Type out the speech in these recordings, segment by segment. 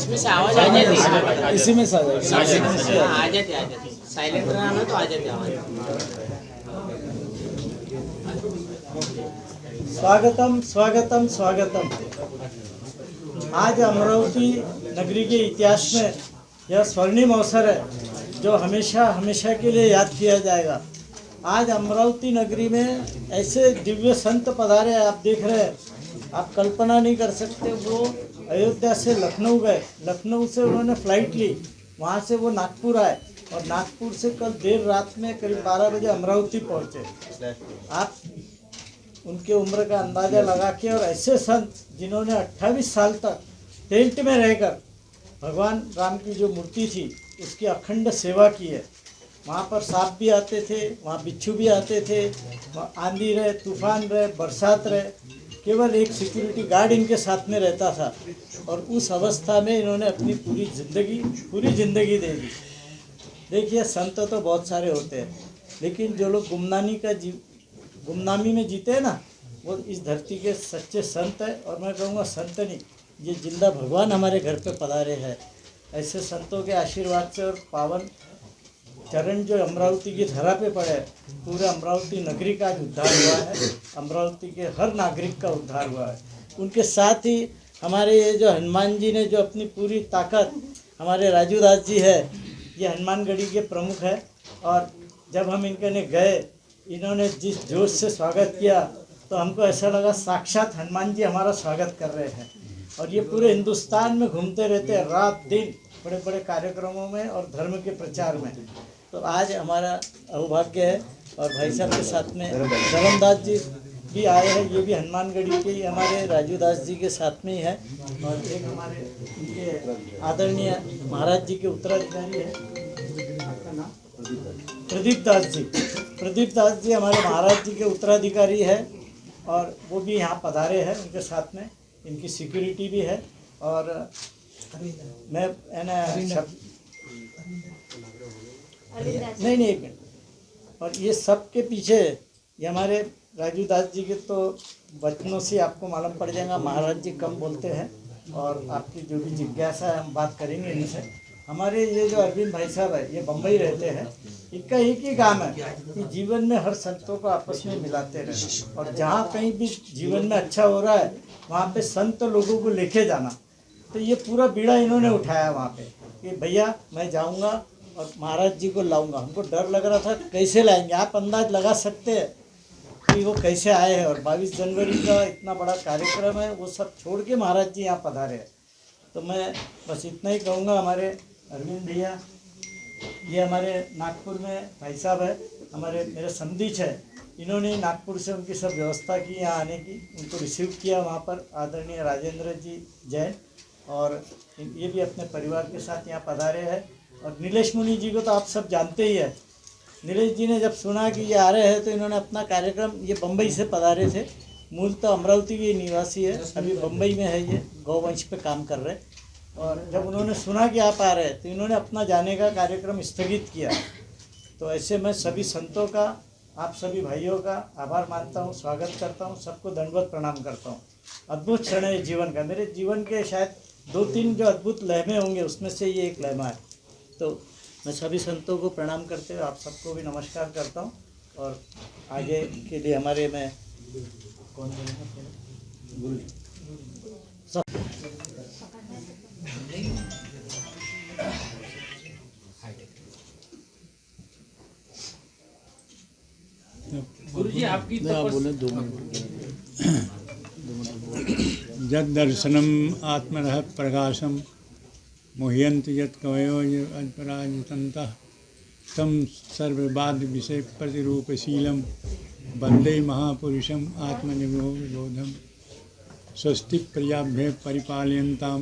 इसमें से आवाज आ जाती है, इसी में से आ जाएगी। आ जाती साइलेंट रहना ना तो आ जाती आवाज। स्वागतम स्वागतम स्वागतम। आज अमरावती नगरी के इतिहास में यह स्वर्णिम अवसर है जो हमेशा हमेशा के लिए याद किया जाएगा। आज अमरावती नगरी में ऐसे दिव्य संत पधारे आप देख रहे हैं, आप कल्पना नहीं कर सकते। वो अयोध्या से लखनऊ गए, लखनऊ से उन्होंने फ़्लाइट ली, वहाँ से वो नागपुर आए और नागपुर से कल देर रात में करीब 12 बजे अमरावती पहुँचे। आप उनके उम्र का अंदाज़ा लगा के, और ऐसे संत जिन्होंने 28 साल तक टेंट में रहकर भगवान राम की जो मूर्ति थी उसकी अखंड सेवा की है। वहाँ पर सांप भी आते थे, वहाँ बिच्छू भी आते थे, वहाँ आंधी रहे, तूफान रहे, बरसात रहे, केवल एक सिक्योरिटी गार्ड इनके साथ में रहता था। और उस अवस्था में इन्होंने अपनी पूरी ज़िंदगी दे दी। देखिए, संत तो बहुत सारे होते हैं, लेकिन जो लोग गुमनामी में जीते हैं ना, वो इस धरती के सच्चे संत है। और मैं कहूँगा संत नहीं, ये जिंदा भगवान हमारे घर पे पधारे हैं। ऐसे संतों के आशीर्वाद से और पावन चरण जो अमरावती की धरा पे पड़े, पूरे अमरावती नगरी का उद्धार हुआ है, अमरावती के हर नागरिक का उद्धार हुआ है। उनके साथ ही हमारे ये जो हनुमान जी ने जो अपनी पूरी ताकत, हमारे राजू दास जी है, ये हनुमानगढ़ी के प्रमुख है। और जब हम इनके गए, इन्होंने जिस जोश से स्वागत किया तो हमको ऐसा लगा साक्षात हनुमान जी हमारा स्वागत कर रहे हैं। और ये पूरे हिंदुस्तान में घूमते रहते हैं, रात दिन बड़े बड़े कार्यक्रमों में और धर्म के प्रचार में। तो आज हमारा सौभाग्य है, और भाई साहब के साथ में धर्म दास जी भी आए हैं, ये भी हनुमानगढ़ी के ही हमारे राजू दास जी के साथ में ही है। और एक हमारे इनके आदरणीय महाराज जी के उत्तराधिकारी है, आपका नाम प्रदीप दास जी हमारे महाराज जी के उत्तराधिकारी है, और वो भी यहाँ पधारे हैं। उनके साथ में इनकी सिक्योरिटी भी है। और मैं नहीं एक मिनट। और ये सब के पीछे ये हमारे राजू दास जी के तो बचपनों से आपको मालूम पड़ जाएगा, महाराज जी कम बोलते हैं, और आपकी जो भी जिज्ञासा है हम बात करेंगे इनसे। हमारे ये जो अरविंद भाई साहब है, ये बम्बई रहते हैं। इनका एक ही काम है कि जीवन में हर संतों को आपस में मिलाते रहना, और जहाँ कहीं भी जीवन में अच्छा हो रहा है वहाँ पे संत लोगों को लेके जाना। तो ये पूरा बीड़ा इन्होंने उठाया वहाँ पे कि भैया मैं जाऊँगा और महाराज जी को लाऊंगा। हमको डर लग रहा था कैसे लाएंगे, आप अंदाज लगा सकते हैं कि वो कैसे आए हैं। और 22 जनवरी का इतना बड़ा कार्यक्रम है, वो सब छोड़ के महाराज जी यहाँ पधारे हैं। तो मैं बस इतना ही कहूँगा। हमारे अरविंद भैया, ये हमारे नागपुर में भाई साहब है, हमारे मेरे संदीच है, इन्होंने नागपुर से उनकी सब व्यवस्था की यहाँ आने की, उनको रिसीव किया वहाँ पर आदरणीय राजेंद्र जी जैन, और ये भी अपने परिवार के साथ यहाँ पधारे हैं। और नीलेश मुनि जी को तो आप सब जानते ही है। नीलेश जी ने जब सुना कि ये आ रहे हैं तो इन्होंने अपना कार्यक्रम, ये बम्बई से पधारे थे, मूल तो अमरावती के निवासी है, अभी बम्बई में है, ये गौवंश पे काम कर रहे हैं। और जब उन्होंने सुना कि आप आ रहे हैं तो इन्होंने अपना जाने का कार्यक्रम स्थगित किया। तो ऐसे मैं सभी संतों का, आप सभी भाइयों का आभार मानता हूँ, स्वागत करता हूँ, सबको दंडवत प्रणाम करता हूँ। अद्भुत क्षण है जीवन का, मेरे जीवन के शायद 2-3 जो अद्भुत लम्हे होंगे उसमें से ये एक लम्हा है। तो मैं सभी संतों को प्रणाम करते हुए आप सबको भी नमस्कार करता हूँ। और आगे के लिए हमारे मैं कौन गुरु गुरुजी आपकी बोले 2 मिनट। जद दर्शनम आत्मरह प्रकाशम मुह्यंति यत् कवयो अल्पराजतन्तः तम सर्ववाद विषय प्रतिरूपशीलम वंदे महापुरुषम आत्मनिर्भो बोधम स्वस्ति प्रजाभ्य परिपालयन्ताम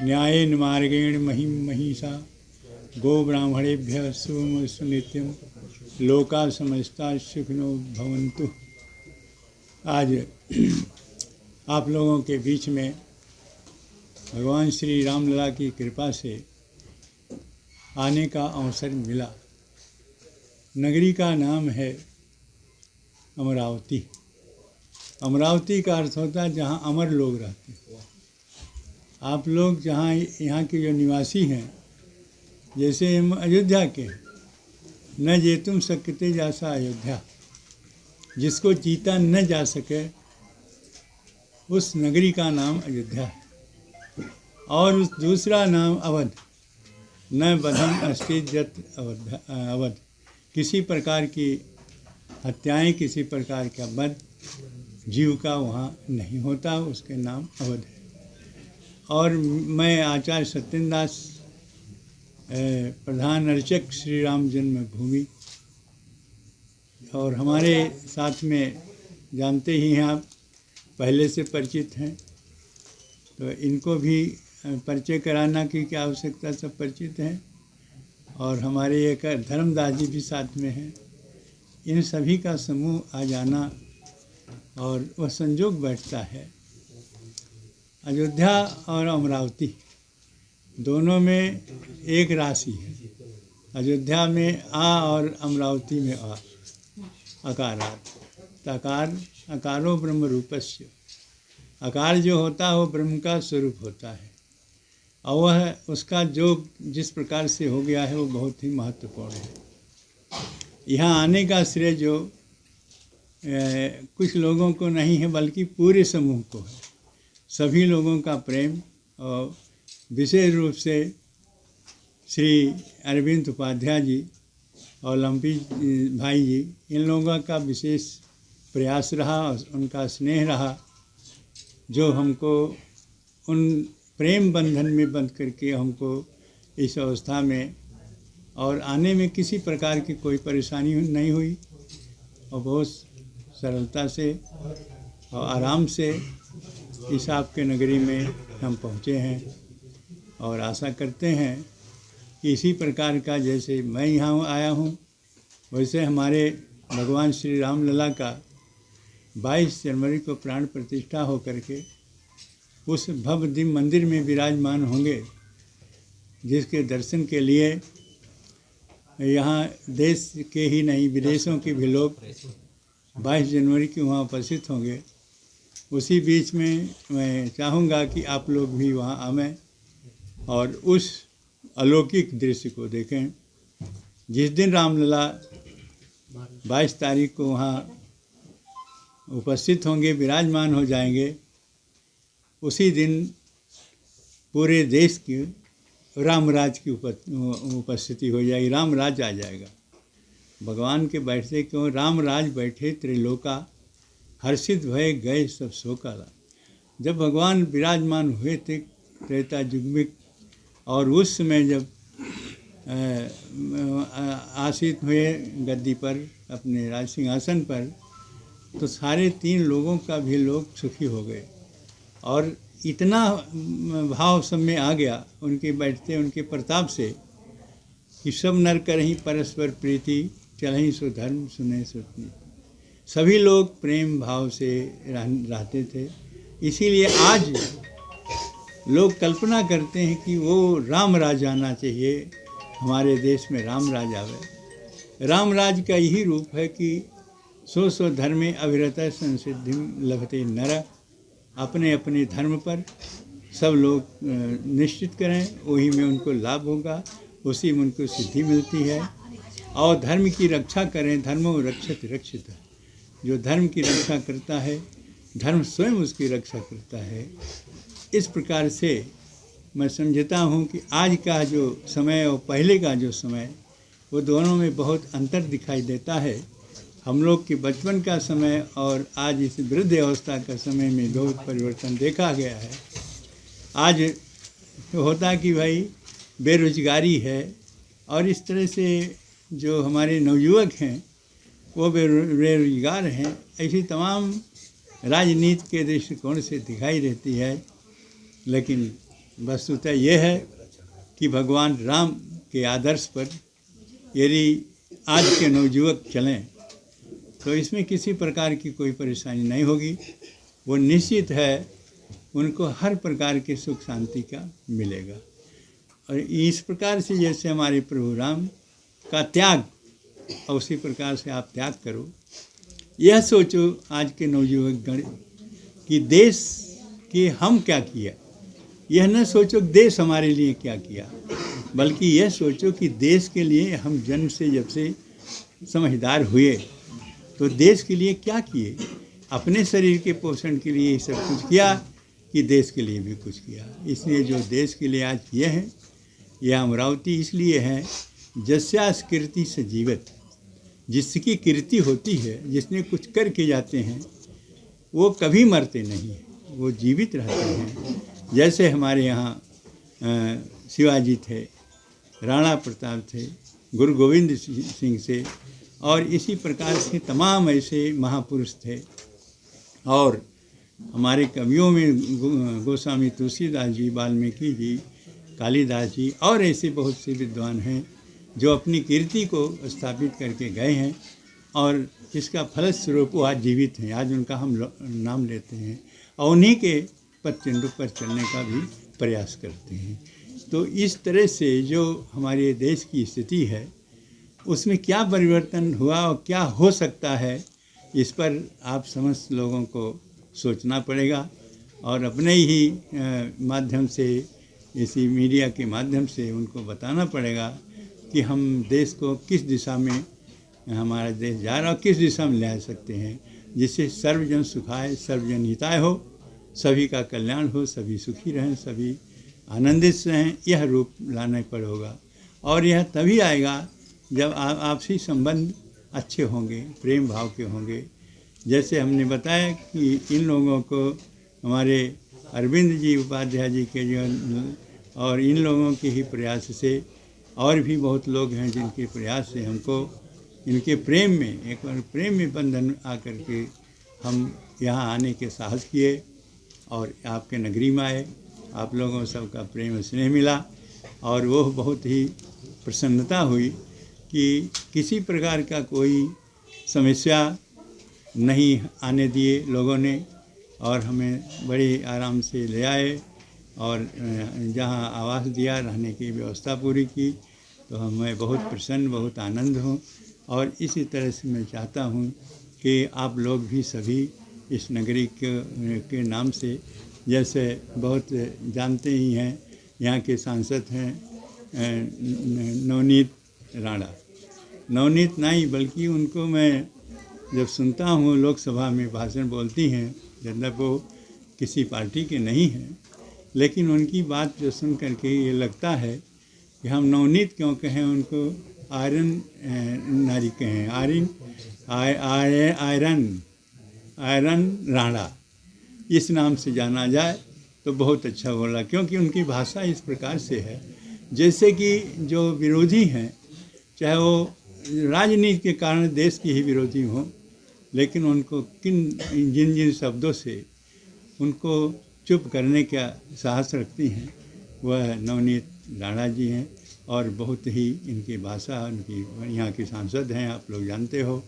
न्यायेन मार्गेण महिषा गोब्राह्मणेभ्यः शुभमस्तु नित्यं लोका समस्ता सुखिनो भवन्तु। आज आप लोगों के बीच में भगवान श्री रामलला की कृपा से आने का अवसर मिला। नगरी का नाम है अमरावती। अमरावती का अर्थ होता है जहाँ अमर लोग रहते हैं। आप लोग जहाँ यहाँ के जो निवासी हैं, जैसे हम अयोध्या के हैं, न जेतुम सकते जैसा अयोध्या, जिसको जीता न जा सके उस नगरी का नाम अयोध्या है। और उस दूसरा नाम अवध, न बधम अस्ति जत अवध, किसी प्रकार की हत्याएं, किसी प्रकार का वध जीव का वहाँ नहीं होता, उसके नाम अवध है। और मैं आचार्य सत्येंद्र दास, प्रधान अर्चक श्री राम जन्मभूमि, और हमारे साथ में जानते ही हैं आप, पहले से परिचित हैं, तो इनको भी परिचय कराना की क्या आवश्यकता, सब परिचित हैं। और हमारे एक धर्मदास जी भी साथ में हैं। इन सभी का समूह आ जाना और वह संजोग बैठता है। अयोध्या और अमरावती दोनों में एक राशि है। अयोध्या में आ और अमरावती में आ, अकारात तकार अकारो ब्रह्म रूपस्य। आकार जो होता है वो ब्रह्म का स्वरूप होता है, और वह उसका जो जिस प्रकार से हो गया है वो बहुत ही महत्वपूर्ण है। यहाँ आने का श्रेय जो कुछ लोगों को नहीं है, बल्कि पूरे समूह को है। सभी लोगों का प्रेम, और विशेष रूप से श्री अरविंद उपाध्याय जी और लंपी भाई जी, इन लोगों का विशेष प्रयास रहा, उनका स्नेह रहा, जो हमको उन प्रेम बंधन में बंध करके हमको इस अवस्था में और आने में किसी प्रकार की कोई परेशानी नहीं हुई, और बहुत सरलता से और आराम से इस आपके नगरी में हम पहुँचे हैं। और आशा करते हैं कि इसी प्रकार का, जैसे मैं यहाँ आया हूँ, वैसे हमारे भगवान श्री राम लला का 22 जनवरी को प्राण प्रतिष्ठा हो करके उस भव्य दिव्य मंदिर में विराजमान होंगे, जिसके दर्शन के लिए यहाँ देश के ही नहीं विदेशों के भी लोग 22 जनवरी की वहाँ उपस्थित होंगे। उसी बीच में मैं चाहूँगा कि आप लोग भी वहाँ आवें और उस अलौकिक दृश्य को देखें। जिस दिन रामलला 22 तारीख को वहाँ उपस्थित होंगे, विराजमान हो जाएंगे, उसी दिन पूरे देश की रामराज की उपस्थिति हो जाएगी, रामराज आ जाएगा। भगवान के बैठते क्यों, रामराज बैठे त्रिलोका, हर्षित भय गए सब शोकाला। जब भगवान विराजमान हुए थे त्रेता युग में, और उस समय जब आसीन हुए गद्दी पर, अपने राज सिंहासन पर, तो सारे 3 लोगों का भी लोग सुखी हो गए। और इतना भाव सब में आ गया उनके बैठते, उनके प्रताप से, कि सब नर करहीं परस्पर प्रीति, चलहीं सो धर्म सुने सो नीति। सभी लोग प्रेम भाव से रहते थे। इसीलिए आज लोग कल्पना करते हैं कि वो राम राज आना चाहिए, हमारे देश में राम राज आवे। राम राज का यही रूप है कि सो धर्मे अविरत संसिद्धि लभते नर। अपने अपने धर्म पर सब लोग निश्चित करें, वही में उनको लाभ होगा, उसी में उनको सिद्धि मिलती है। और धर्म की रक्षा करें, धर्मो रक्षित रक्षित। जो धर्म की रक्षा करता है, धर्म स्वयं उसकी रक्षा करता है। इस प्रकार से मैं समझता हूँ कि आज का जो समय और पहले का जो समय, वो दोनों में बहुत अंतर दिखाई देता है। हम लोग के बचपन का समय और आज इस वृद्ध अवस्था का समय में बहुत परिवर्तन देखा गया है। आज होता कि भाई बेरोजगारी है, और इस तरह से जो हमारे नवयुवक हैं वो बेरोजगार हैं। ऐसी तमाम राजनीति के दृष्टिकोण से दिखाई देती है। लेकिन वस्तुतः यह है कि भगवान राम के आदर्श पर यदि आज के नवयुवक चलें तो इसमें किसी प्रकार की कोई परेशानी नहीं होगी। वो निश्चित है उनको हर प्रकार के सुख शांति का मिलेगा। और इस प्रकार से जैसे हमारे प्रभु राम का त्याग, और उसी प्रकार से आप त्याग करो। यह सोचो आज के नवयुवक गण कि देश के हम क्या किया, यह न सोचो कि देश हमारे लिए क्या किया, बल्कि यह सोचो कि देश के लिए हम जन्म से जब से समझदार हुए तो देश के लिए क्या किए। अपने शरीर के पोषण के लिए सब कुछ किया कि देश के लिए भी कुछ किया। इसलिए जो देश के लिए आज किए हैं, यह अमरावती इसलिए है जस्यास कीर्ति से जीवित, जिसकी कीर्ति होती है, जिसने कुछ करके जाते हैं, वो कभी मरते नहीं, वो जीवित रहते हैं। जैसे हमारे यहाँ शिवाजी थे, राणा प्रताप थे, गुरु गोविंद सिंह से, और इसी प्रकार से तमाम ऐसे महापुरुष थे। और हमारे कवियों में गोस्वामी तुलसीदास जी, वाल्मीकि जी, कालिदास जी और ऐसे बहुत से विद्वान हैं जो अपनी कीर्ति को स्थापित करके गए हैं और इसका फलस्वरूप वो आज जीवित हैं। आज उनका हम नाम लेते हैं और उन्हीं के पद चिन्ह पर चलने का भी प्रयास करते हैं। तो इस तरह से जो हमारे देश की स्थिति है उसमें क्या परिवर्तन हुआ और क्या हो सकता है, इस पर आप समस्त लोगों को सोचना पड़ेगा और अपने ही माध्यम से, इसी मीडिया के माध्यम से उनको बताना पड़ेगा कि हम देश को किस दिशा में हमारा देश जा रहा है और किस दिशा में ले आ सकते हैं, जिससे सर्वजन सुखाय सर्वजन हिताय हो, सभी का कल्याण हो, सभी सुखी रहें, सभी आनंदित रहें। यह रूप लाना पड़ेगा और यह तभी आएगा जब आपसी संबंध अच्छे होंगे, प्रेम भाव के होंगे। जैसे हमने बताया कि इन लोगों को हमारे अरविंद जी उपाध्याय जी के जो और इन लोगों के ही प्रयास से, और भी बहुत लोग हैं जिनके प्रयास से हमको इनके प्रेम में, एक बार प्रेम में बंधन आकर के हम यहाँ आने के साहस किए और आपके नगरी में आए। आप लोगों सबका प्रेम स्नेह मिला और वो बहुत ही प्रसन्नता हुई कि किसी प्रकार का कोई समस्या नहीं आने दिए लोगों ने और हमें बड़े आराम से ले आए और जहाँ आवास दिया, रहने की व्यवस्था पूरी की, तो हमें बहुत प्रसन्न, बहुत आनंद हूँ। और इसी तरह से मैं चाहता हूँ कि आप लोग भी सभी इस नगरी के नाम से, जैसे बहुत जानते ही हैं, यहाँ के सांसद हैं नवनीत राणा। नवनीत नहीं बल्कि उनको मैं जब सुनता हूँ लोकसभा में भाषण बोलती हैं, जब वो किसी पार्टी के नहीं हैं, लेकिन उनकी बात जो सुन करके ये लगता है कि हम नवनीत क्यों कहें, उनको आयरन नारी कहें, आयरन राणा इस नाम से जाना जाए तो बहुत अच्छा बोला। क्योंकि उनकी भाषा इस प्रकार से है जैसे कि जो विरोधी हैं, चाहे वो राजनीति के कारण देश के ही विरोधी हों, लेकिन उनको जिन जिन शब्दों से उनको चुप करने का साहस रखती हैं, वह नवनीत राणा जी हैं। और बहुत ही इनकी भाषा, उनकी यहाँ के सांसद हैं, आप लोग जानते हो।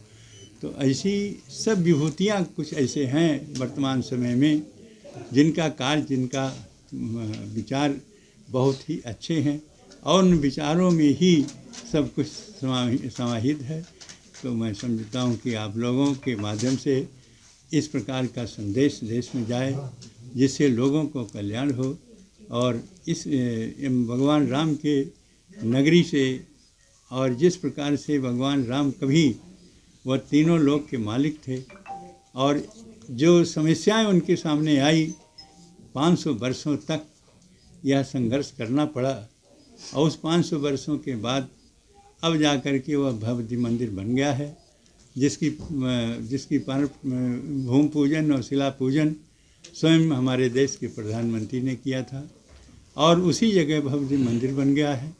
तो ऐसी सब विभूतियाँ कुछ ऐसे हैं वर्तमान समय में जिनका कार्य, जिनका विचार बहुत ही अच्छे हैं और उन विचारों में ही सब कुछ समाहित है। तो मैं समझता हूँ कि आप लोगों के माध्यम से इस प्रकार का संदेश देश में जाए जिससे लोगों को कल्याण हो और इस भगवान राम के नगरी से, और जिस प्रकार से भगवान राम कभी वह तीनों लोक के मालिक थे और जो समस्याएं उनके सामने आई 500 वर्षों तक यह संघर्ष करना पड़ा और उस 500 वर्षों के बाद अब जा कर के वह भव्य मंदिर बन गया है, जिसकी भूमि पूजन और शिला पूजन स्वयं हमारे देश के प्रधानमंत्री ने किया था और उसी जगह भव्य मंदिर बन गया है।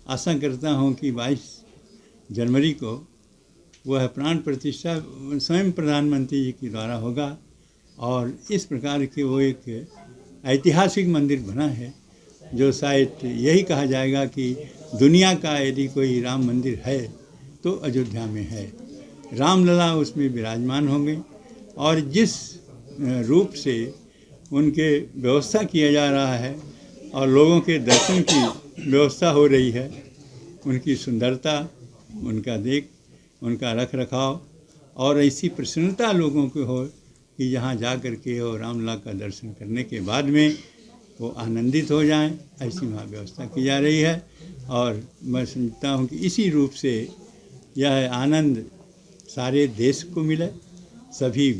आशा करता हूँ कि 22 जनवरी को वह प्राण प्रतिष्ठा स्वयं प्रधानमंत्री जी के द्वारा होगा और इस प्रकार के वो एक ऐतिहासिक मंदिर बना है जो शायद यही कहा जाएगा कि दुनिया का यदि कोई राम मंदिर है तो अयोध्या में है। रामलला उसमें विराजमान होंगे और जिस रूप से उनके व्यवस्था किया जा रहा है और लोगों के दर्शन की व्यवस्था हो रही है, उनकी सुंदरता, उनका रख रखाव और ऐसी प्रसन्नता लोगों को हो कि यहाँ जा कर के और रामलला का दर्शन करने के बाद में वो आनंदित हो जाएं, ऐसी वहाँ व्यवस्था की जा रही है। और मैं समझता हूँ कि इसी रूप से यह आनंद सारे देश को मिले, सभी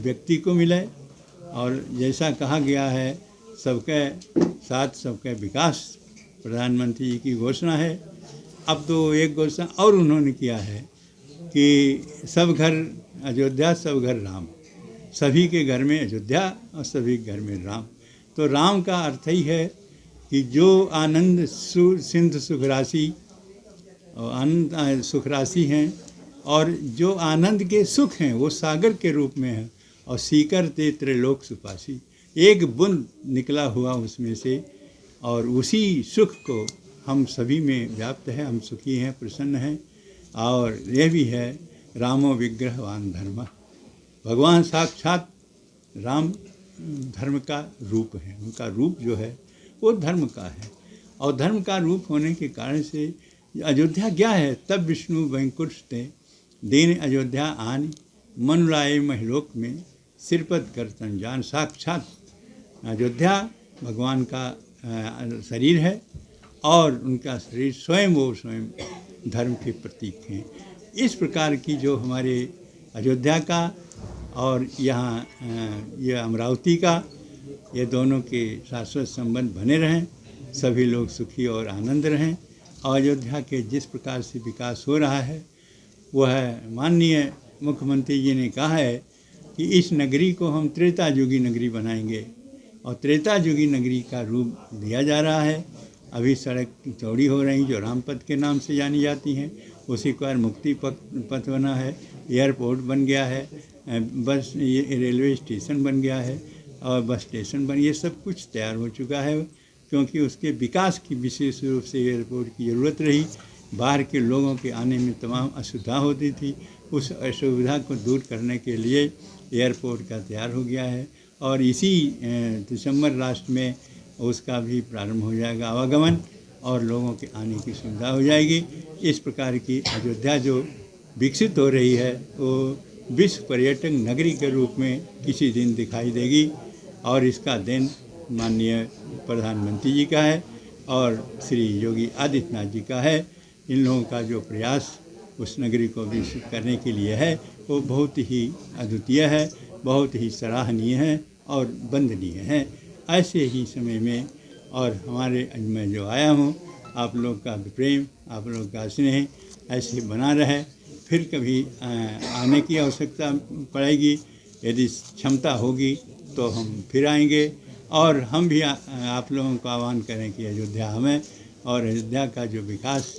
व्यक्ति को मिले। और जैसा कहा गया है, सबके साथ सबके विकास प्रधानमंत्री जी की घोषणा है। अब तो एक घोषणा और उन्होंने किया है कि सब घर अयोध्या, सब घर राम। सभी के घर में अयोध्या और सभी के घर में राम। तो राम का अर्थ ही है कि जो आनंद सिंधु सुख राशि और आनंद सुख राशि हैं, और जो आनंद के सुख हैं वो सागर के रूप में है। और सीकर ते त्रिलोक सुपासी, एक बूंद निकला हुआ उसमें से, और उसी सुख को हम सभी में व्याप्त है। हम सुखी हैं, प्रसन्न हैं। और यह भी है रामो विग्रहवान धर्म, भगवान साक्षात राम धर्म का रूप है। उनका रूप जो है वो धर्म का है, और धर्म का रूप होने के कारण से अयोध्या क्या है। तब विष्णु वैंकुट ते दीन अयोध्या आन, मन लाए महिलोक में सिरपत करतन जान। साक्षात अयोध्या भगवान का शरीर है, और उनका शरीर स्वयं वो स्वयं धर्म के प्रतीक हैं। इस प्रकार की जो हमारे अयोध्या का और यहाँ ये अमरावती का, ये दोनों के शाश्वत संबंध बने रहें, सभी लोग सुखी और आनंद रहें। और अयोध्या के जिस प्रकार से विकास हो रहा है, वह माननीय मुख्यमंत्री जी ने कहा है कि इस नगरी को हम त्रेता युगी नगरी बनाएंगे, और त्रेता युगी नगरी का रूप दिया जा रहा है। अभी सड़क चौड़ी हो रही जो रामपथ के नाम से जानी जाती हैं, उसी पर मुक्ति पथ बना है, एयरपोर्ट बन गया है, बस ये रेलवे स्टेशन बन गया है, और बस स्टेशन बन, ये सब कुछ तैयार हो चुका है। क्योंकि उसके विकास की विशेष रूप से एयरपोर्ट की ज़रूरत रही। बाहर के लोगों के आने में तमाम असुविधा होती थी, उस असुविधा को दूर करने के लिए एयरपोर्ट का तैयार हो गया है। और इसी दिसंबर लास्ट में उसका भी प्रारंभ हो जाएगा आवागमन, और लोगों के आने की सुविधा हो जाएगी। इस प्रकार की अयोध्या जो विकसित हो रही है, वो विश्व पर्यटन नगरी के रूप में किसी दिन दिखाई देगी। और इसका दिन माननीय प्रधानमंत्री जी का है और श्री योगी आदित्यनाथ जी का है। इन लोगों का जो प्रयास उस नगरी को विकसित करने के लिए है, वो बहुत ही अद्वितीय है, बहुत ही सराहनीय है और वंदनीय है। ऐसे ही समय में और हमारे मैं जो आया हूँ, आप लोग का प्रेम, आप लोग का स्नेह ऐसे बना रहे। फिर कभी आने की आवश्यकता पड़ेगी, यदि क्षमता होगी तो हम फिर आएंगे। और हम भी आप लोगों को आह्वान करें कि अयोध्या हमें, और अयोध्या का जो विकास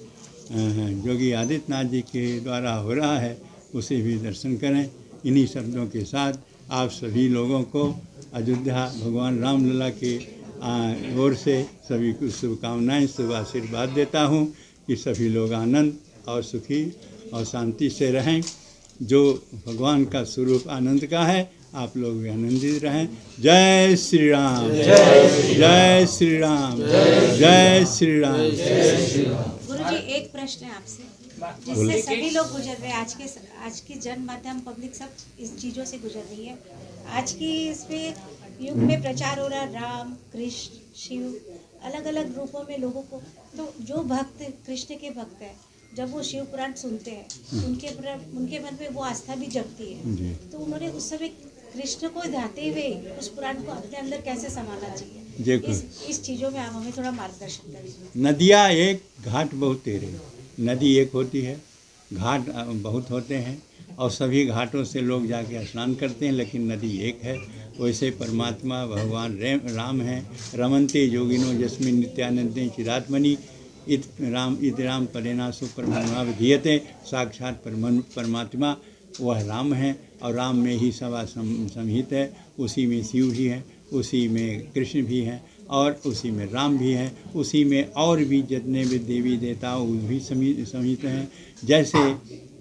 योगी आदित्यनाथ जी के द्वारा हो रहा है, उसे भी दर्शन करें। इन्हीं शब्दों के साथ आप सभी लोगों को अयोध्या भगवान रामलला के ओर से सभी को शुभकामनाएं, शुभ आशीर्वाद देता हूँ कि सभी लोग आनंद और सुखी और शांति से रहें। जो भगवान का स्वरूप आनंद का है, आप लोग भी आनंदित रहें। जय श्री राम, जय श्री राम, जय श्री राम। गुरुजी, एक प्रश्न है आपसे, जिससे सभी लोग गुजर रहे हैं। आज की जन माध्यम पब्लिक सब इस चीज़ों से गुजर रही है। आज की इसमें युग में प्रचार हो रहा है राम, कृष्ण, शिव, अलग अलग रूपों में लोगों को। तो जो भक्त कृष्ण के भक्त हैं, जब वो शिव पुराण सुनते हैं, उनके मन में वो आस्था भी जगती है। तो उन्होंने उस समय कृष्ण को ध्याते हुए उस पुराण को अपने अंदर कैसे संभालना चाहिए, इस चीज़ों में आप हमें थोड़ा मार्गदर्शन करिए। नदियाँ एक, घाट बहुत तेरे। नदी एक होती है, घाट बहुत होते हैं, और सभी घाटों से लोग जाके स्नान करते हैं, लेकिन नदी एक है। वैसे परमात्मा भगवान राम हैं। रमन्ते योगिनो यस्मिन् नित्यानंदे चिदात्मनि इत राम पदेना सुपरमन्मा विधीयते। साक्षात परमात्मा वह राम है, और राम में ही सभा संहित है। उसी में शिव भी है, उसी में कृष्ण भी हैं, और उसी में राम भी हैं, उसी में और भी जितने भी देवी देवता वो भी समित हैं। जैसे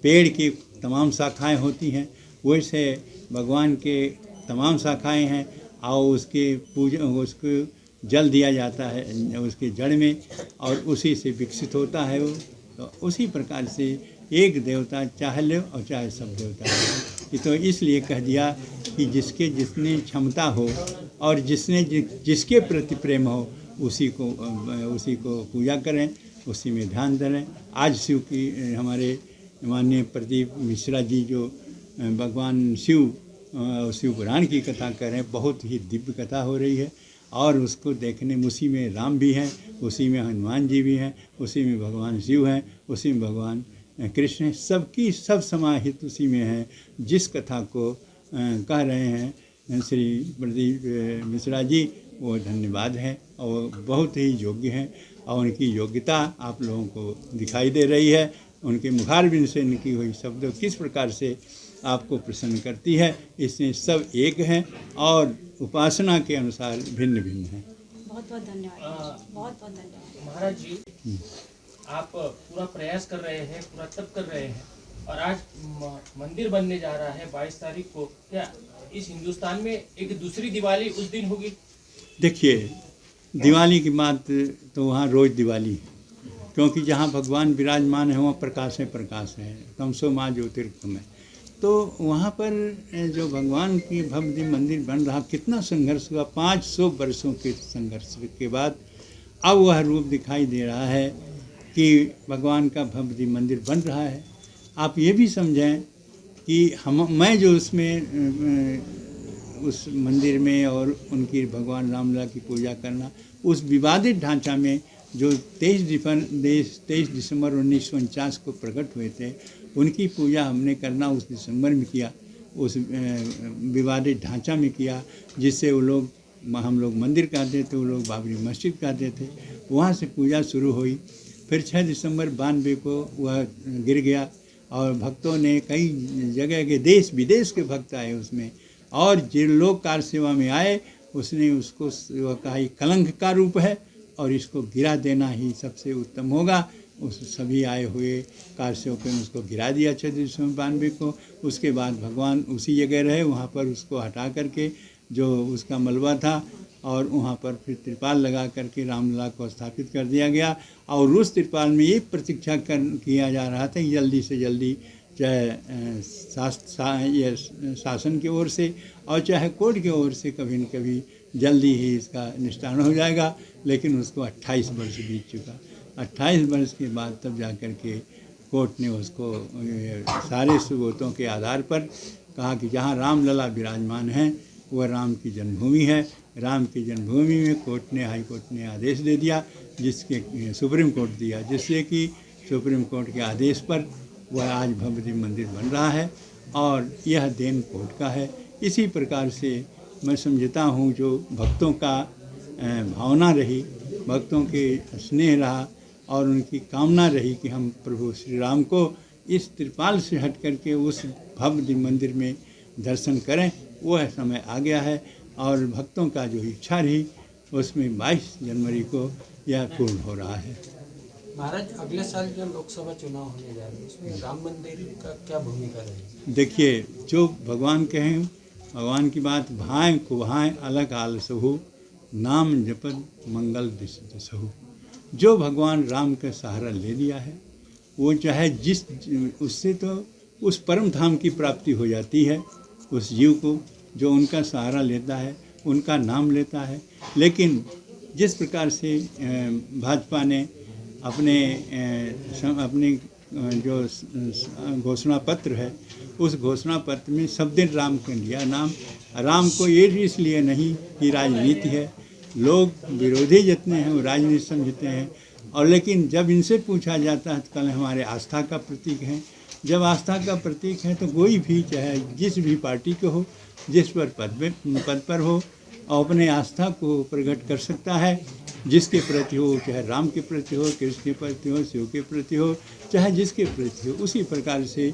पेड़ की तमाम शाखाएं होती हैं, वैसे भगवान के तमाम शाखाएं हैं, और उसके उसको जल दिया जाता है उसके जड़ में, और उसी से विकसित होता है वो। तो उसी प्रकार से एक देवता चाहे लो और चाहे सब देवता हो। तो इसलिए कह दिया कि जिसके जितनी क्षमता हो और जिसके प्रति प्रेम हो उसी को पूजा करें, उसी में ध्यान दें। आज शिव की हमारे माननीय प्रदीप मिश्रा जी जो भगवान शिव पुराण की कथा कर रहे हैं, बहुत ही दिव्य कथा हो रही है और उसको देखने में उसी में राम भी हैं, उसी में हनुमान जी भी हैं, उसी में भगवान शिव हैं, उसी में भगवान कृष्ण हैं, सब समाहित उसी में है। जिस कथा को कह रहे हैं श्री प्रदीप मिश्रा जी, वो धन्यवाद है और बहुत ही योग्य हैं और उनकी योग्यता आप लोगों को दिखाई दे रही है। उनके मुखारबिंद से निकली हुई शब्द किस प्रकार से आपको प्रसन्न करती है, इसमें सब एक हैं और उपासना के अनुसार भिन्न भिन्न हैं। बहुत बहुत धन्यवाद, बहुत बहुत धन्यवाद। महाराज जी, आप पूरा प्रयास कर रहे हैं, पूरा तप कर रहे हैं और आज मंदिर बनने जा रहा है 22 तारीख को। क्या इस हिंदुस्तान में एक दूसरी दिवाली उस दिन होगी? देखिए, दिवाली की बात तो वहाँ रोज़ दिवाली है, क्योंकि जहाँ भगवान विराजमान है वहाँ प्रकाश है, तमसो माँ ज्योतिर्गमय। तो वहाँ पर जो भगवान की भव्य मंदिर बन रहा, कितना संघर्ष हुआ, 500 वर्षों के संघर्ष के बाद अब वह रूप दिखाई दे रहा है कि भगवान का भव्य मंदिर बन रहा है। आप ये भी समझें कि मैं जो उस मंदिर में और उनकी भगवान रामलला की पूजा करना, उस विवादित ढांचा में जो 23 दिसंबर 1949 को प्रकट हुए थे, उनकी पूजा हमने करना उस दिसंबर में किया, उस विवादित ढांचा में किया, जिससे हम लोग मंदिर कहते थे, वो लोग बाबरी मस्जिद कहते थे। वहाँ से पूजा शुरू हुई। फिर 6 दिसंबर 92 को वह गिर गया और भक्तों ने कई जगह के देश विदेश के भक्त आए उसमें, और जिन लोग कार सेवा में आए उसने उसको कहा कलंक का रूप है और इसको गिरा देना ही सबसे उत्तम होगा। उस सभी आए हुए कार सेवकों ने उसको गिरा दिया 6 दिसंबर 92 को। उसके बाद भगवान उसी जगह रहे, वहाँ पर उसको हटा करके जो उसका मलबा था और वहाँ पर फिर त्रिपाल लगा करके रामलला को स्थापित कर दिया गया। और उस त्रिपाल में ये प्रतीक्षा किया जा रहा था जल्दी से जल्दी, चाहे शासन की ओर से और चाहे कोर्ट की ओर से, कभी न कभी जल्दी ही इसका निष्ठान हो जाएगा। लेकिन उसको 28 वर्ष बीत चुका। 28 वर्ष के बाद तब जा कर के कोर्ट ने उसको सारे सबूतों के आधार पर कहा कि जहाँ रामलला विराजमान हैं वह राम की जन्मभूमि है। राम की जन्मभूमि में हाई कोर्ट ने आदेश दे दिया, जिसके सुप्रीम कोर्ट दिया, जिससे कि सुप्रीम कोर्ट के आदेश पर वह आज भव्य मंदिर बन रहा है और यह देन कोर्ट का है। इसी प्रकार से मैं समझता हूँ जो भक्तों का भावना रही, भक्तों के स्नेह रहा और उनकी कामना रही कि हम प्रभु श्री राम को इस त्रिपाल से हट करके उस भव्य मंदिर में दर्शन करें, वह समय आ गया है। और भक्तों का जो इच्छा रही उसमें 22 जनवरी को यह पूर्ण हो रहा है। महाराज, अगले साल जो लोकसभा चुनाव होने जा रहे हैं उसमें राम मंदिर का क्या भूमिका रहेगी? देखिए, जो भगवान कहें, भगवान की बात भाएँ कुभाएँ अलग आल सहु, नाम जपन मंगल दिसहु। जो भगवान राम का सहारा ले लिया है वो चाहे उससे तो उस परम धाम की प्राप्ति हो जाती है उस जीव को, जो उनका सहारा लेता है, उनका नाम लेता है। लेकिन जिस प्रकार से भाजपा ने अपने जो घोषणा पत्र है, उस घोषणा पत्र में सब दिन राम का लिया नाम। राम को ये इसलिए नहीं कि राजनीति है, लोग विरोधी जितने हैं वो राजनीति समझते हैं। और लेकिन जब इनसे पूछा जाता है तो कल हमारे आस्था का प्रतीक है। जब आस्था का प्रतीक है तो कोई भी चाहे जिस भी पार्टी के हो, जिस पर पद पर हो, और अपने आस्था को प्रकट कर सकता है, जिसके प्रति हो, चाहे राम के प्रति हो, कृष्ण के प्रति हो, शिव के प्रति हो, चाहे जिसके प्रति हो। उसी प्रकार से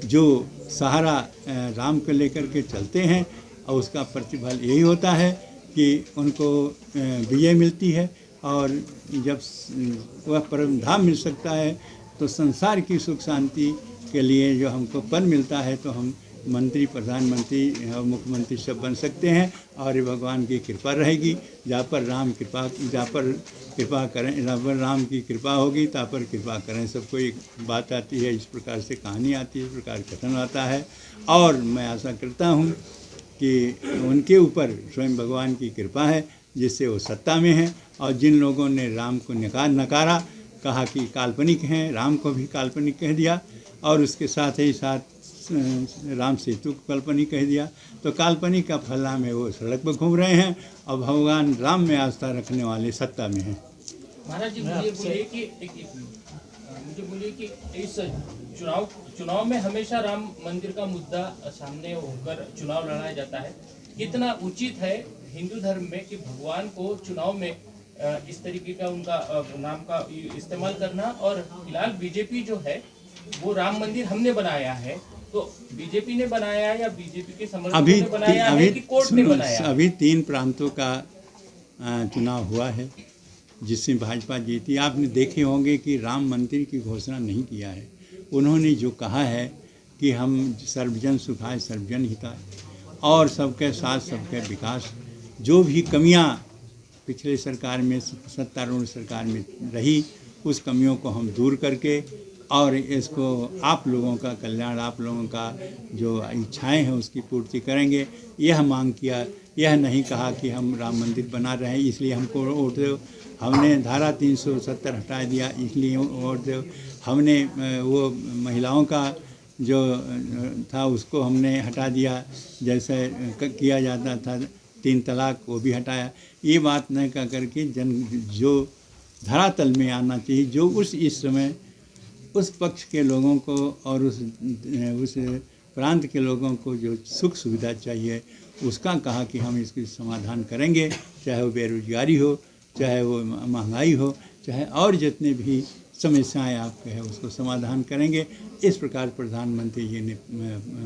जो सहारा राम को लेकर के चलते हैं और उसका प्रतिफल यही होता है कि उनको विजय मिलती है। और जब वह परम धाम मिल सकता है तो संसार की सुख शांति के लिए जो हमको पद मिलता है तो हम मंत्री, प्रधानमंत्री और मुख्यमंत्री सब बन सकते हैं, और ये भगवान की कृपा रहेगी। जहाँ पर कृपा करें, जहाँ पर राम की कृपा होगी तहाँ पर कृपा करें। सबको एक बात आती है, इस प्रकार से कहानी आती है, इस प्रकार कथन आता है। और मैं आशा करता हूँ कि उनके ऊपर स्वयं भगवान की कृपा है, जिससे वो सत्ता में हैं। और जिन लोगों ने राम को नकारा, कहा कि काल्पनिक हैं, राम को भी काल्पनिक कह दिया, और उसके साथ ही साथ राम सेतु को काल्पनिक कह दिया, तो काल्पनिक का फलना में वो सड़क पर घूम रहे हैं, और भगवान राम में आस्था रखने वाले सत्ता में हैं। महाराज जी मुझे बोलिए कि इस चुनाव में हमेशा राम मंदिर का मुद्दा सामने होकर चुनाव लड़ाया जाता है। कितना उचित है हिंदू धर्म में कि भगवान को चुनाव में इस तरीके का उनका नाम का इस्तेमाल करना? और फिलहाल बीजेपी जो है वो राम मंदिर हमने बनाया है, तो बीजेपी ने बनाया या बीजेपी के समर्थकों ने बनाया है कि कोर्ट ने बनाया? अभी 3 प्रांतों का चुनाव हुआ है जिसमें भाजपा जीती। आपने देखे होंगे कि राम मंदिर की घोषणा नहीं किया है। उन्होंने जो कहा है कि हम सर्वजन सुखाय सर्वजन हिताय, और सबके साथ सबके विकास। जो भी कमियां पिछले सरकार में, सत्तारूढ़ सरकार में रही, उस कमियों को हम दूर करके और इसको आप लोगों का कल्याण, आप लोगों का जो इच्छाएं हैं उसकी पूर्ति करेंगे, यह मांग किया। यह नहीं कहा कि हम राम मंदिर बना रहे हैं इसलिए हमको वोट दो, हमने धारा 370 हटा दिया इसलिए वोट दो, हमने वो महिलाओं का जो था उसको हमने हटा दिया, जैसे किया जाता था 3 तलाक, वो भी हटाया। ये बात न कह करके जो धरातल में आना चाहिए, जो इस समय उस पक्ष के लोगों को और उस प्रांत के लोगों को जो सुख सुविधा चाहिए, उसका कहा कि हम इसकी समाधान करेंगे। चाहे वो बेरोजगारी हो, चाहे वो महंगाई हो, चाहे और जितने भी समस्याएं आपके हैं उसको समाधान करेंगे। इस प्रकार प्रधानमंत्री जी ने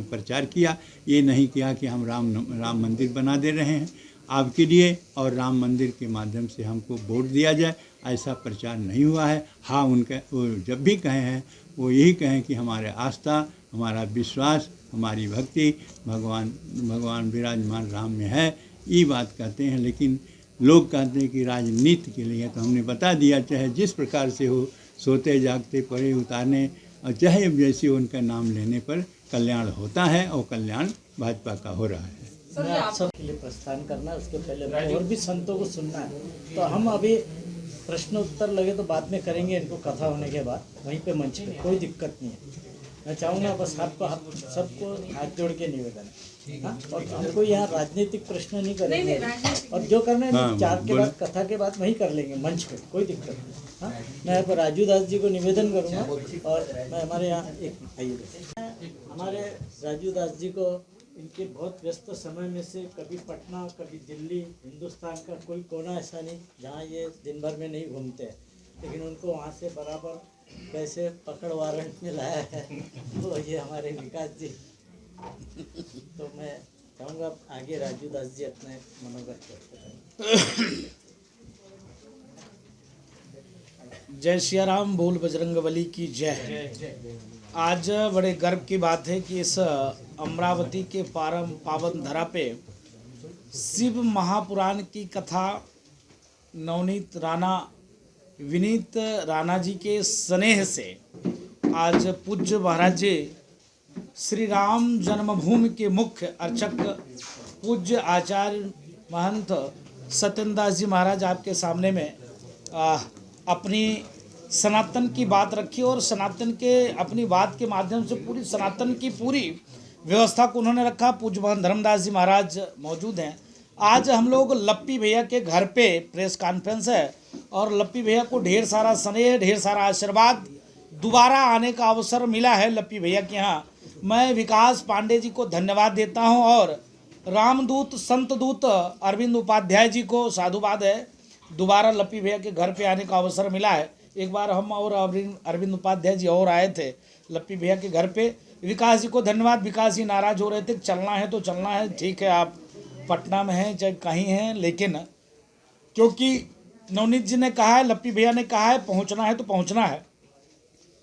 प्रचार किया। ये नहीं किया कि हम राम मंदिर बना दे रहे हैं आपके लिए और राम मंदिर के माध्यम से हमको वोट दिया जाए, ऐसा प्रचार नहीं हुआ है। हाँ, वो जब भी कहे हैं वो यही कहें कि हमारे आस्था, हमारा विश्वास, हमारी भक्ति भगवान विराजमान राम में है, ये बात कहते हैं। लेकिन लोग कहते हैं कि राजनीति के लिए, तो हमने बता दिया चाहे जिस प्रकार से हो, सोते जागते पड़े उतारने, और चाहे जैसे उनका नाम लेने पर कल्याण होता है, और कल्याण भाजपा का हो रहा है। मैं आप सब के लिए प्रस्थान करना है, उसके पहले और भी संतों को सुनना है। तो हम अभी प्रश्न उत्तर लगे तो बाद में करेंगे, इनको कथा होने के बाद वहीं पे मंच पे, कोई दिक्कत नहीं है। मैं चाहूँगा बस सबको हाथ जोड़ के निवेदन है, हाँ? और हमको यहाँ राजनीतिक प्रश्न नहीं करेंगे, और जो करना है 4 के बाद कथा के बाद वहीं कर लेंगे मंच पे, कोई दिक्कत नहीं। हाँ, मैं यहाँ पर राजू दास जी को निवेदन करूँगा, और मैं हमारे यहाँ हमारे राजू दास जी को इनके बहुत व्यस्त समय में से कभी पटना, कभी दिल्ली, हिंदुस्तान का कोई कोना ऐसा नहीं जहाँ ये दिन भर में नहीं घूमते हैं, लेकिन उनको वहाँ से बराबर कैसे पकड़ वारंट में लाया है तो ये हमारे विकास जी। तो मैं चाहूँगा आगे राजू दास जी अपने मनोगत व्यक्त करें। जय सिया राम, बोल बजरंगबली की जय। आज बड़े गर्व की बात है कि इस अमरावती के पावन धरा पे शिव महापुराण की कथा नवनीत राणा, विनीत राणा जी के स्नेह से आज पूज्य महाराज जी श्री राम जन्मभूमि के मुख्य अर्चक पूज्य आचार्य महंत सत्येंद्र दास जी महाराज आपके सामने में अपनी सनातन की बात रखी, और सनातन के अपनी बात के माध्यम से पूरी सनातन की पूरी व्यवस्था को उन्होंने रखा। पूज्य महंत धर्मदास जी महाराज मौजूद हैं। आज हम लोग लप्पी भैया के घर पे प्रेस कॉन्फ्रेंस है, और लप्पी भैया को ढेर सारा स्नेह, ढेर सारा आशीर्वाद, दोबारा आने का अवसर मिला है लप्पी भैया के यहाँ। मैं विकास पांडे जी को धन्यवाद देता हूँ, और रामदूत संत दूत अरविंद उपाध्याय जी को साधुवाद है, दोबारा लप्पी भैया के घर पे आने का अवसर मिला है। एक बार हम और अरविंद उपाध्याय जी और आए थे लप्पी भैया के घर पे। विकास जी को धन्यवाद। विकास जी नाराज हो रहे थे, चलना है तो चलना है, ठीक है आप पटना में हैं चाहे कहीं हैं, लेकिन क्योंकि नवनीत जी ने कहा है, लप्पी भैया ने कहा है, पहुंचना है तो पहुंचना है।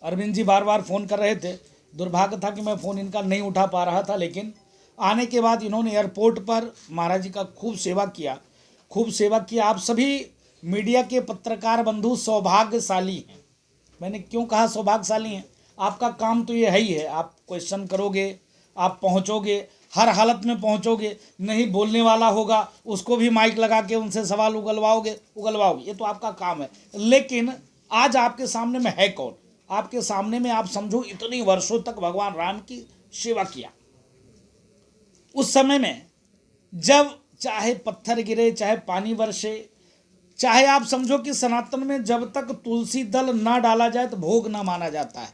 अरविंद जी बार बार फ़ोन कर रहे थे, दुर्भाग्य था कि मैं फ़ोन इनका नहीं उठा पा रहा था, लेकिन आने के बाद इन्होंने एयरपोर्ट पर महाराज जी का खूब सेवा किया, खूब सेवा किया। आप सभी मीडिया के पत्रकार बंधु सौभाग्यशाली हैं। मैंने क्यों कहा सौभाग्यशाली हैं? आपका काम तो ये है ही है, आप क्वेश्चन करोगे, आप पहुंचोगे, हर हालत में पहुंचोगे। नहीं बोलने वाला होगा उसको भी माइक लगा के उनसे सवाल उगलवाओगे, ये तो आपका काम है। लेकिन आज आपके सामने में है कौन? आपके सामने में आप समझो इतनी वर्षों तक भगवान राम की सेवा किया। उस समय में जब चाहे पत्थर गिरे, चाहे पानी बरसे, चाहे आप समझो कि सनातन में जब तक तुलसी दल ना डाला जाए तो भोग ना माना जाता है।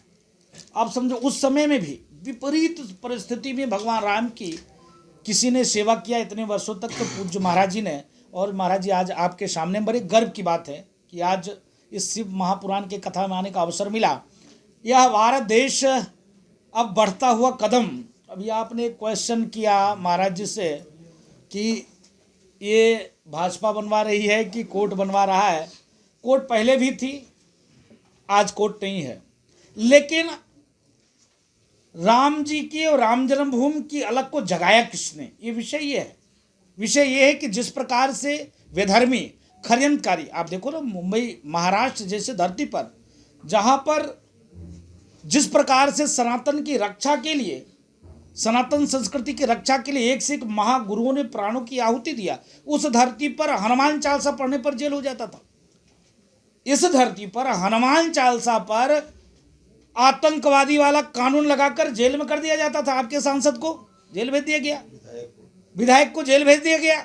आप समझो उस समय में भी विपरीत परिस्थिति में भगवान राम की किसी ने सेवा किया इतने वर्षों तक, तो पूज्य महाराज जी ने। और महाराज जी आज आपके सामने बड़े गर्व की बात है कि आज इस शिव महापुराण के कथा में आने का अवसर मिला। यह भारत देश अब बढ़ता हुआ कदम, अभी आपने क्वेश्चन किया महाराज जी से कि ये भाजपा बनवा रही है कि कोर्ट बनवा रहा है। कोर्ट पहले भी थी, आज कोर्ट नहीं है, लेकिन राम जी की और राम जन्मभूमि की अलग को जगाया किसने? ये विषय ये है। विषय ये है कि जिस प्रकार से विधर्मी षड्यंत्रकारी, आप देखो ना मुंबई महाराष्ट्र जैसे धरती पर, जहाँ पर जिस प्रकार से सनातन की रक्षा के लिए, सनातन संस्कृति की रक्षा के लिए एक से एक महागुरुओं ने प्राणों की आहुति दिया, उस धरती पर हनुमान चालीसा पढ़ने पर जेल हो जाता था। इस धरती पर हनुमान चालीसा पर आतंकवादी वाला कानून लगाकर जेल में कर दिया जाता था। आपके सांसद को जेल भेज दिया गया, विधायक को जेल भेज दिया गया।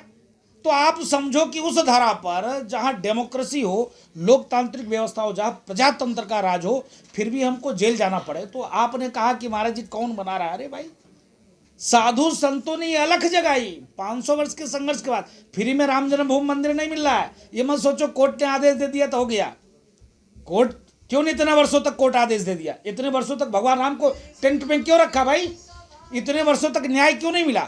तो आप समझो कि उस धरा पर जहां डेमोक्रेसी हो, लोकतांत्रिक व्यवस्था हो, जहां प्रजातंत्र का राज हो, फिर भी हमको जेल जाना पड़े। तो आपने कहा कि महाराज जी कौन बना रहा है? अरे भाई, साधु संतों ने ये अलख जगाई 500 वर्ष के संघर्ष के बाद। फ्री में राम जन्मभूमि मंदिर नहीं मिल रहा है। ये मत सोचो कोर्ट ने आदेश दे दिया तो हो गया। कोर्ट क्यों नहीं इतने वर्षों तक कोर्ट आदेश दे दिया? इतने वर्षों तक भगवान राम को टेंट में क्यों रखा भाई? इतने वर्षों तक न्याय क्यों नहीं मिला?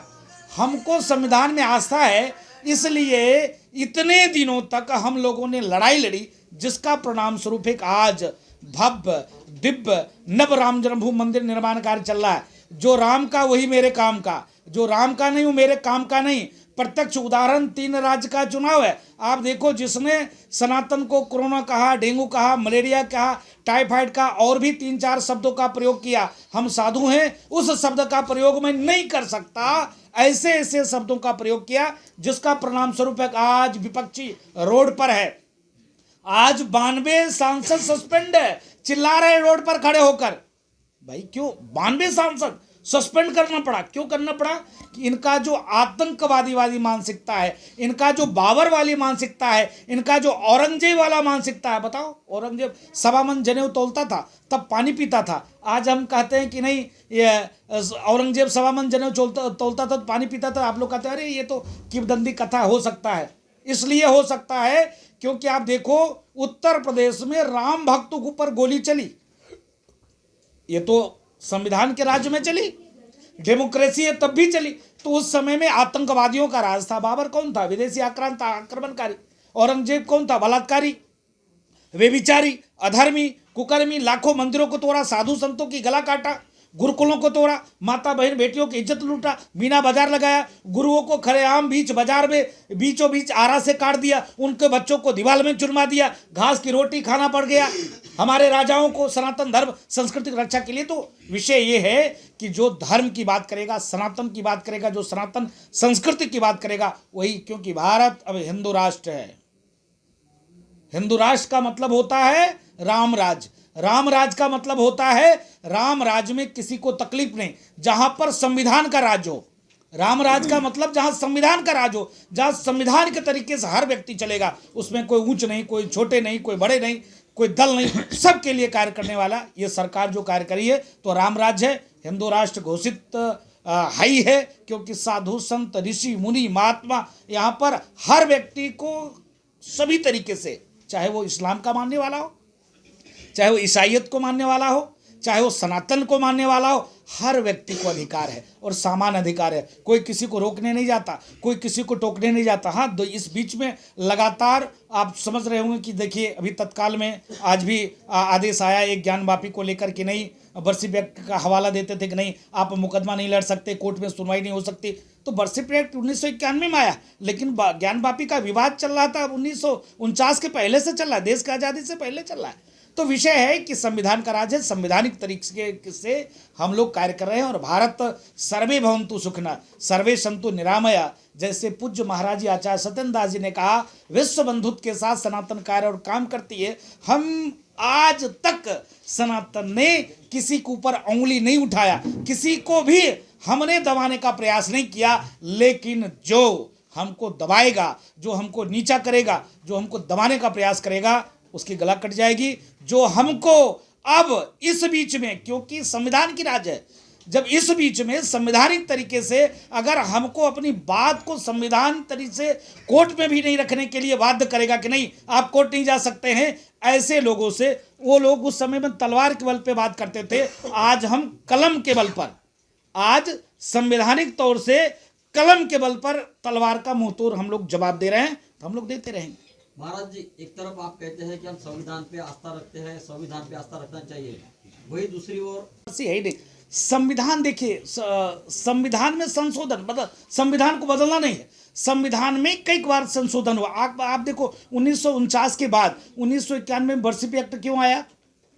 हमको संविधान में आस्था है, इसलिए इतने दिनों तक हम लोगों ने लड़ाई लड़ी, जिसका परिणाम स्वरूप एक आज भव्य दिव्य नव राम जन्मभूमि मंदिर निर्माण कार्य चल रहा है। जो राम का वही मेरे काम का, जो राम का नहीं वो मेरे काम का नहीं। प्रत्यक्ष उदाहरण 3 राज्य का चुनाव है। आप देखो, जिसने सनातन को कोरोना कहा, डेंगू कहा, मलेरिया कहा, टाइफाइड का और भी 3-4 शब्दों का प्रयोग किया। हम साधु हैं, उस शब्द का प्रयोग मैं नहीं कर सकता। ऐसे ऐसे शब्दों का प्रयोग किया, जिसका परिणाम स्वरूप आज विपक्षी रोड पर है। आज 92 सांसद सस्पेंड है, चिल्ला रहे रोड पर खड़े होकर। भाई क्यों 92 सांसद सस्पेंड करना पड़ा? क्यों करना पड़ा? कि इनका जो आतंकवादी मानसिकता है, इनका जो बाबर वाली मानसिकता है, इनका जो औरंगजेब वाला मानसिकता है। बताओ, औरंगजेब 1.25 मन जनेऊ तोलता था, तब पानी पीता था। आज हम कहते हैं कि नहीं, ये औरंगजेब 1.25 मन जनेऊ तोलता था तो पानी पीता था। आप लोग कहते हैं अरे ये तो किंवदंती कथा हो सकता है। इसलिए हो सकता है क्योंकि आप देखो, उत्तर प्रदेश में राम भक्तों के ऊपर गोली चली। ये तो संविधान के राज्य में चली, डेमोक्रेसी है तब भी चली। तो उस समय में आतंकवादियों का राज था। बाबर कौन था? विदेशी आक्रांत आक्रमणकारी। औरंगजेब कौन था? बलात्कारी, व्यभिचारी, अधर्मी, कुकर्मी। लाखों मंदिरों को तोड़ा, साधु संतों की गला काटा, गुरुकुलों को तोड़ा, माता बहन बेटियों की इज्जत लूटा, मीना बाजार लगाया, गुरुओं को खड़ेआम बीच बाजार में बीचों बीच आरा से काट दिया, उनके बच्चों को दीवार में चुरमा दिया, घास की रोटी खाना पड़ गया हमारे राजाओं को सनातन धर्म संस्कृति की रक्षा के लिए। तो विषय ये है कि जो धर्म की बात करेगा, सनातन की बात करेगा, जो सनातन संस्कृति की बात करेगा, वही, क्योंकि भारत अब हिंदू राष्ट्र है। हिंदू राष्ट्र का मतलब होता है राम राज। राम राज का मतलब होता है राम राज में किसी को तकलीफ नहीं, जहां पर संविधान का राज हो। राम राज का मतलब जहां संविधान का राज हो, जहां संविधान के तरीके से हर व्यक्ति चलेगा, उसमें कोई ऊंच नहीं, कोई छोटे नहीं, कोई बड़े नहीं, कोई दल नहीं, सबके लिए कार्य करने वाला ये सरकार जो कार्य करी है, तो राम राज है। हिंदू राष्ट्र घोषित है ही है, क्योंकि साधु संत ऋषि मुनि महात्मा यहाँ पर हर व्यक्ति को सभी तरीके से, चाहे वो इस्लाम का मानने वाला हो, चाहे वो ईसाइयत को मानने वाला हो, चाहे वो सनातन को मानने वाला हो, हर व्यक्ति को अधिकार है और समान अधिकार है। कोई किसी को रोकने नहीं जाता, कोई किसी को टोकने नहीं जाता। हाँ, इस बीच में लगातार आप समझ रहे होंगे कि देखिए अभी तत्काल में आज भी आदेश आया एक ज्ञानवापी को लेकर कि नहीं, बर्सिप एक्ट का हवाला देते थे कि नहीं आप मुकदमा नहीं लड़ सकते, कोर्ट में सुनवाई नहीं हो सकती। तो बर्सिप एक्ट 1991 में आया, लेकिन ज्ञानवापी का विवाद चल रहा था 1949 के पहले से चल रहा है, देश की आज़ादी से पहले चल रहा है। तो विषय है कि संविधान का राज है, संवैधानिक तरीके से हम लोग कार्य कर रहे हैं। और भारत सर्वे भवन्तु सुखिनः सर्वे सन्तु निरामया, जैसे पूज्य महाराज आचार्य सत्येंद्र दास जी ने कहा, विश्व बंधुत्व के साथ सनातन कार्य और काम करती है। हम आज तक सनातन ने किसी के ऊपर उंगली नहीं उठाया, किसी को भी हमने दबाने का प्रयास नहीं किया, लेकिन जो हमको दबाएगा, जो हमको नीचा करेगा, जो हमको दबाने का प्रयास करेगा, उसकी गला कट जाएगी। जो हमको अब इस बीच में, क्योंकि संविधान की राज है, जब इस बीच में संवैधानिक तरीके से अगर हमको अपनी बात को संविधान तरीके से कोर्ट में भी नहीं रखने के लिए बाध्य करेगा कि नहीं आप कोर्ट नहीं जा सकते हैं, ऐसे लोगों से, वो लोग उस समय में तलवार के बल पे बात करते थे, आज हम कलम के बल पर, आज संवैधानिक तौर से कलम के बल पर तलवार का मुंहतोड़ हम लोग जवाब दे रहे हैं, तो हम लोग देते रहेंगे। महाराज जी, एक तरफ आप कहते हैं कि हम संविधान पे आस्था रखते हैं, संविधान पे आस्था रखना चाहिए, वही दूसरी ओर है ही नहीं। संविधान देखिए, संविधान में संशोधन मतलब संविधान को बदलना नहीं है, संविधान में कई बार संशोधन हुआ। आप देखो 1949 के बाद 1991 में बर्सिप एक्ट क्यों आया?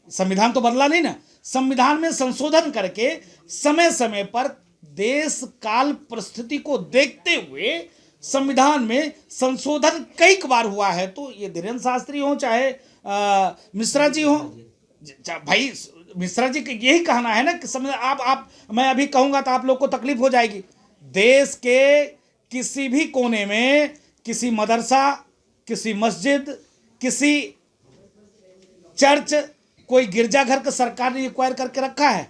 संविधान तो बदला नहीं ना, संविधान में संशोधन करके समय समय पर देश काल परिस्थिति को देखते हुए संविधान में संशोधन कई बार हुआ है। तो ये धीरेन्द्र शास्त्री हो चाहे मिश्रा जी हो, भाई मिश्रा जी का यही कहना है ना कि आप मैं अभी कहूँगा तो आप लोग को तकलीफ हो जाएगी। देश के किसी भी कोने में किसी मदरसा, किसी मस्जिद, किसी चर्च, कोई गिरजाघर का सरकार ने एक्वायर करके रखा है?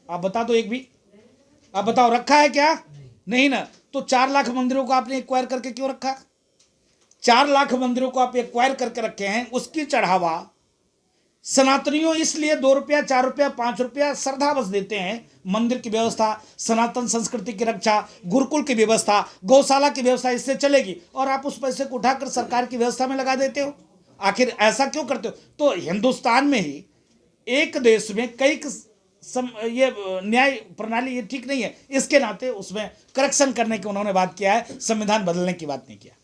आप बता दो एक भी, आप बताओ रखा है क्या? नहीं ना। तो 4 लाख मंदिरों को आपने एक्वायर करके क्यों रखा? 4 लाख मंदिरों को आप एक्वायर करके रखे हैं, उसकी चढ़ावा सनातनियों इसलिए 2 रुपया, 4 रुपया, 5 रुपया श्रद्धावश देते हैं। मंदिर की व्यवस्था, सनातन संस्कृति की रक्षा, गुरुकुल की व्यवस्था, गौशाला की व्यवस्था इससे चलेगी, और आप उस पैसे को उठाकर सरकार की व्यवस्था में लगा देते हो। आखिर ऐसा क्यों करते हो? तो हिंदुस्तान में ही एक देश में कई ये न्याय प्रणाली ये ठीक नहीं है, इसके नाते उसमें करेक्शन करने की उन्होंने बात किया है, संविधान बदलने की बात नहीं किया।